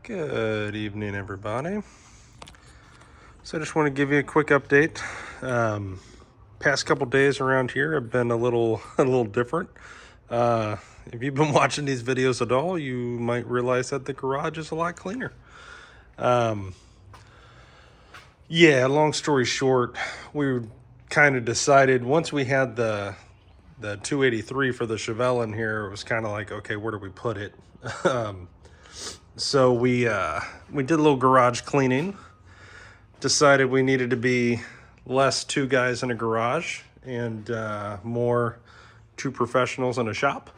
Good evening, everybody. So I just want to give you a quick update. Past couple days around here have been a little different. If you've been watching these videos at all, you might realize that the garage is a lot cleaner. Yeah, long story short, we kind of decided once we had the 283 for the Chevelle in here, it was kind of like, okay, where do we put it? So we did a little garage cleaning, decided we needed to be less two guys in a garage and more two professionals in a shop.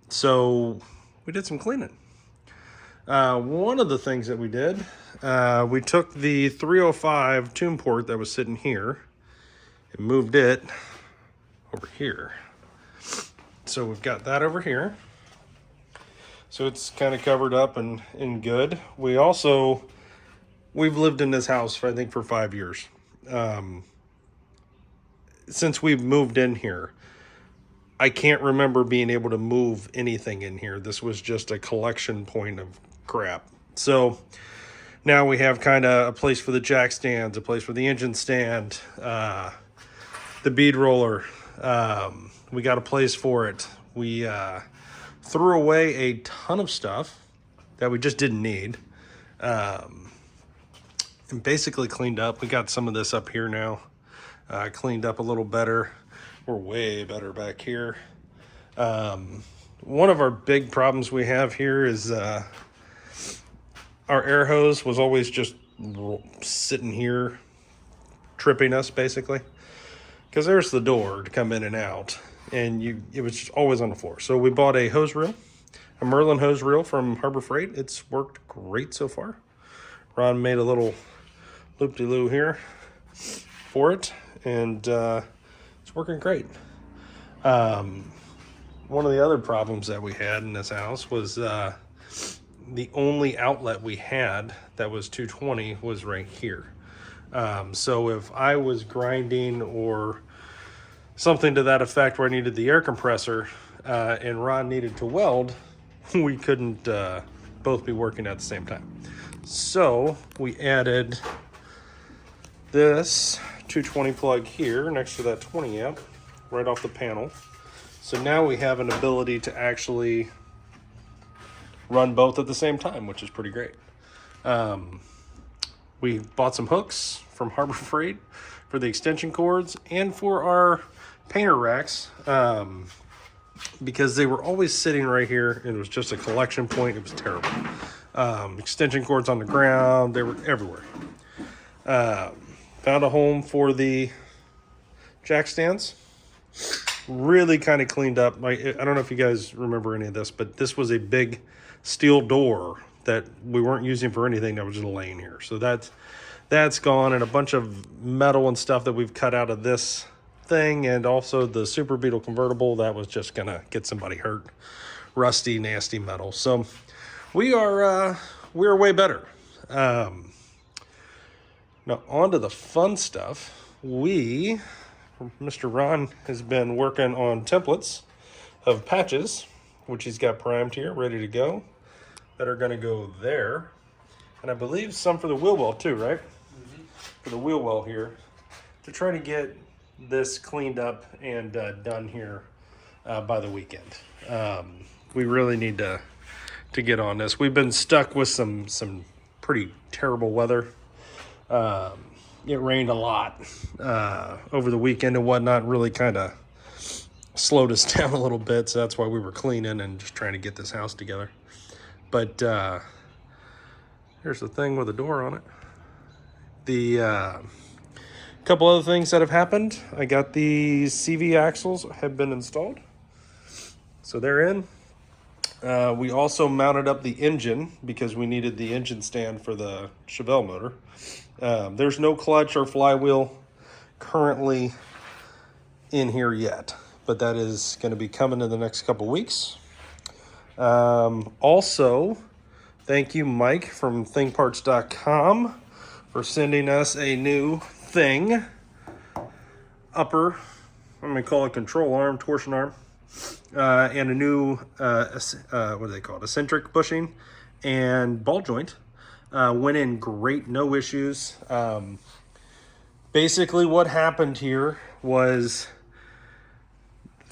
So we did some cleaning. One of the things that we did, we took the 305 tune port that was sitting here and moved it over here. So we've got that over here. So it's kind of covered up and good. We've lived in this house for, I think, for 5 years. Since we've moved in here, I can't remember being able to move anything in here. This was just a collection point of crap. So now we have kind of a place for the jack stands, a place for the engine stand, the bead roller. We got a place for it. We threw away a ton of stuff that we just didn't need, and basically cleaned up. We got some of this up here now, cleaned up a little better. We're way better back here. One of our big problems we have here is our air hose was always just sitting here tripping us, basically, because there's the door to come in and out, and it was just always on the floor. So we bought a hose reel, a Merlin hose reel from Harbor Freight. It's worked great so far. Ron made a little loop-de-loo here for it, and it's working great. One of the other problems that we had in this house was the only outlet we had that was 220 was right here. So if I was grinding or something to that effect where I needed the air compressor and Ron needed to weld, we couldn't both be working at the same time. So we added this 220 plug here next to that 20 amp right off the panel. So now we have an ability to actually run both at the same time, which is pretty great. We bought some hooks from Harbor Freight for the extension cords and for our painter racks, because they were always sitting right here. It was just a collection point. It was terrible. Extension cords on the ground. They were everywhere. Found a home for the jack stands. Really kind of cleaned up. I don't know if you guys remember any of this, but this was a big steel door that we weren't using for anything that was just laying here. So that's gone, and a bunch of metal and stuff that we've cut out of this thing, and also the Super Beetle convertible that was just gonna get somebody hurt. Rusty, nasty metal. So we're way better. Now on to the fun stuff. Mr. Ron has been working on templates of patches, which he's got primed here, ready to go, that are going to go there. And I believe some for the wheel well too, right? Mm-hmm. For the wheel well here, to try to get this cleaned up and done here by the weekend. We really need to get on this. We've been stuck with some pretty terrible weather. It rained a lot over the weekend and whatnot, really kind of slowed us down a little bit. So that's why we were cleaning and just trying to get this house together. But here's the thing with the door on it. The couple other things that have happened. I got the CV axles have been installed. So they're in. We also mounted up the engine because we needed the engine stand for the Chevelle motor. There's no clutch or flywheel currently in here yet, but that is going to be coming in the next couple weeks. Also, thank you, Mike from thingparts.com, for sending us a new thing. I'm going to call it control arm, torsion arm. and a new, what do they call it, eccentric bushing and ball joint. Went in great, no issues. Basically what happened here was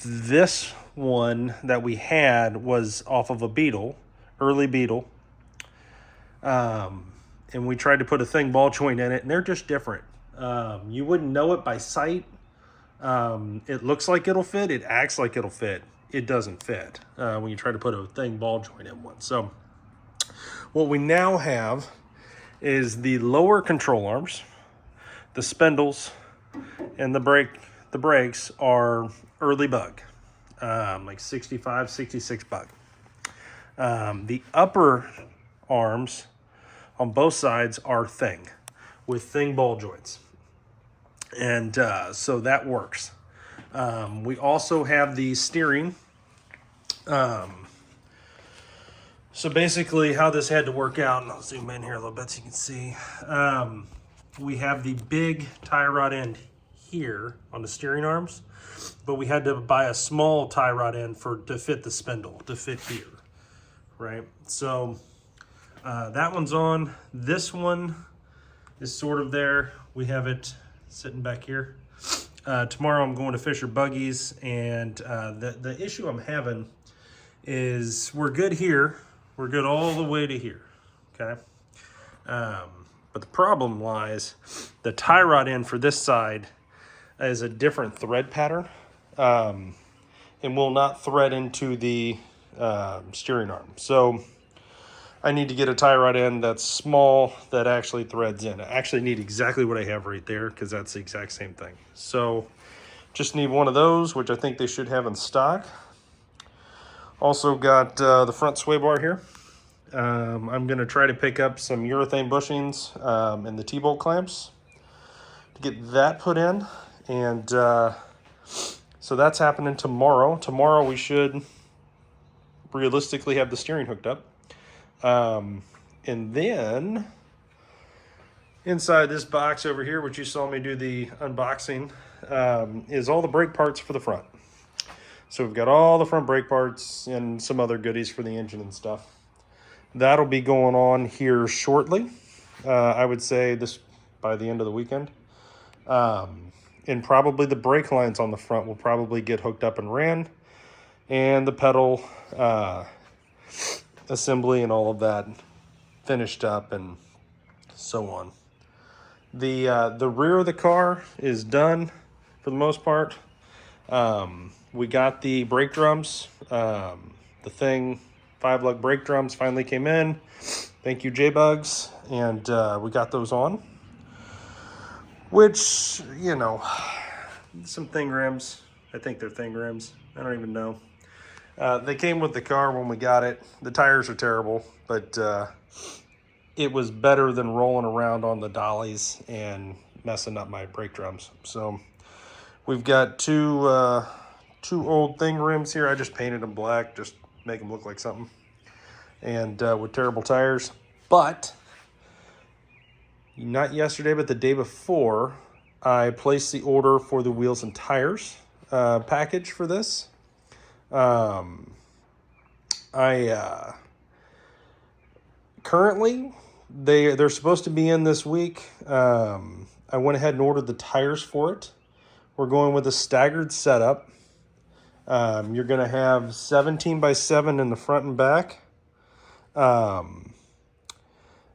this one that we had was off of a Beetle, early Beetle. And we tried to put a thing ball joint in it, and they're just different. You wouldn't know it by sight. It looks like it'll fit. It acts like it'll fit. It doesn't fit when you try to put a thing ball joint in one. So what we now have is the lower control arms, the spindles, and the brakes are early bug, like 65, 66 bug. The upper arms on both sides are thing with thing ball joints. And so that works. We also have the steering. So basically how this had to work out, and I'll zoom in here a little bit so you can see. We have the big tie rod end here on the steering arms, but we had to buy a small tie rod end to fit the spindle, to fit here, right? So that one's on. This one is sort of there. We have it sitting back here. Tomorrow I'm going to Fisher Buggies, and the issue I'm having is we're good here. We're good all the way to here, okay? But the problem lies, the tie rod end for this side is a different thread pattern, and will not thread into the steering arm. So I need to get a tie rod end that's small that actually threads in. I actually need exactly what I have right there because that's the exact same thing. So just need one of those, which I think they should have in stock. Also got the front sway bar here. I'm going to try to pick up some urethane bushings and the T-bolt clamps to get that put in. And so that's happening tomorrow. Tomorrow we should realistically have the steering hooked up. And then inside this box over here, which you saw me do the unboxing, is all the brake parts for the front. So we've got all the front brake parts and some other goodies for the engine and stuff. That'll be going on here shortly. I would say this by the end of the weekend. And probably the brake lines on the front will probably get hooked up and ran. And the pedal assembly and all of that finished up and so on. The rear of the car is done for the most part. We got the brake drums. The Thing 5-lug brake drums finally came in. Thank you, J-Bugs. And we got those on. Which, you know, some Thing rims. I think they're Thing rims. I don't even know. They came with the car when we got it. The tires are terrible, but it was better than rolling around on the dollies and messing up my brake drums. So we've got two old Thing rims here. I just painted them black, just make them look like something. And with terrible tires. But not yesterday, but the day before, I placed the order for the wheels and tires package for this. Currently they're supposed to be in this week. I went ahead and ordered the tires for it. We're going with a staggered setup. You're going to have 17 by 7 in the front and back.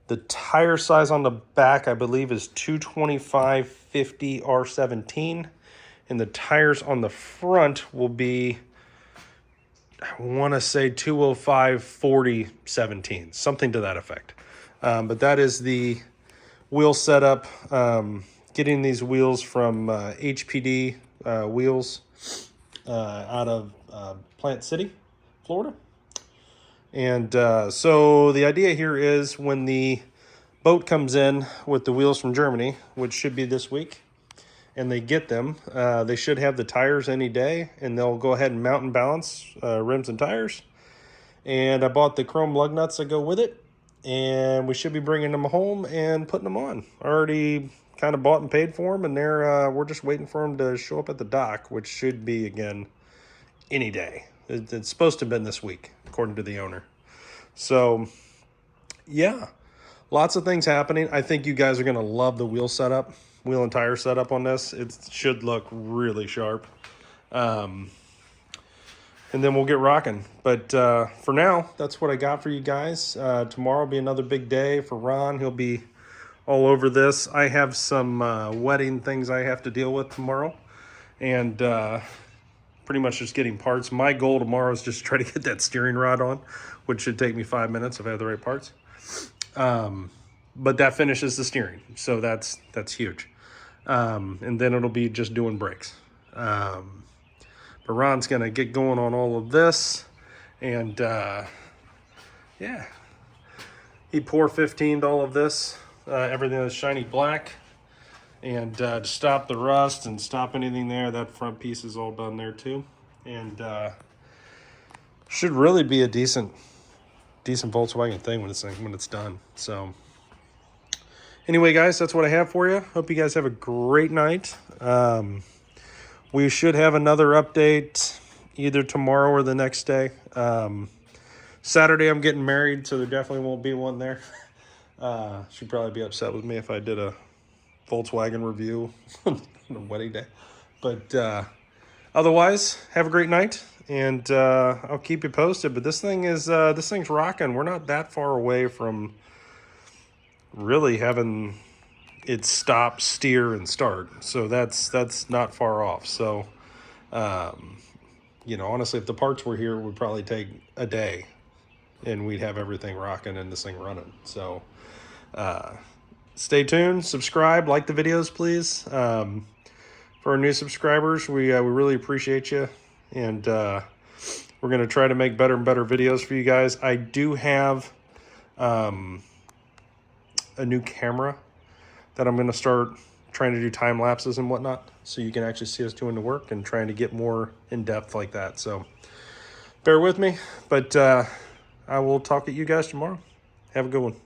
The tire size on the back, I believe, is 225/50 R17. And the tires on the front will be, I want to say 205/40/17, something to that effect. But that is the wheel setup. Getting these wheels from HPD Wheels out of Plant City, Florida. And so the idea here is when the boat comes in with the wheels from Germany, which should be this week, and they get them, they should have the tires any day, and they'll go ahead and mount and balance rims and tires. And I bought the chrome lug nuts that go with it, and we should be bringing them home and putting them on. Already kind of bought and paid for them, and we're just waiting for them to show up at the dock, which should be, again, any day. It's supposed to have been this week, according to the owner. So, yeah, lots of things happening. I think you guys are going to love the wheel and tire setup on this. It should look really sharp. And then we'll get rocking. But for now, that's what I got for you guys. Tomorrow will be another big day for Ron. He'll be all over this. I have some wedding things I have to deal with tomorrow. And pretty much just getting parts. My goal tomorrow is just try to get that steering rod on, which should take me 5 minutes if I have the right parts. But that finishes the steering, so that's huge. And then it'll be just doing brakes. But Ron's gonna get going on all of this, and yeah, he pour 15'd all of this, everything that's shiny black, and to stop the rust and stop anything there. That front piece is all done there too, and should really be a decent Volkswagen thing when it's done. So anyway, guys, that's what I have for you. Hope you guys have a great night. We should have another update either tomorrow or the next day. Saturday I'm getting married, so there definitely won't be one there. She'd probably be upset with me if I did a Volkswagen review on a wedding day. But otherwise, have a great night, and I'll keep you posted. But this thing's rocking. We're not that far away from really having it stop, steer, and start. So that's not far off. So you know, honestly, if the parts were here, it would probably take a day, and we'd have everything rocking and this thing running. So stay tuned, subscribe, like the videos, please. For our new subscribers, we really appreciate you, and we're going to try to make better and better videos for you guys. I do have a new camera that I'm going to start trying to do time lapses and whatnot, so you can actually see us doing the work and trying to get more in depth like that. So bear with me, but I will talk to you guys tomorrow. Have a good one.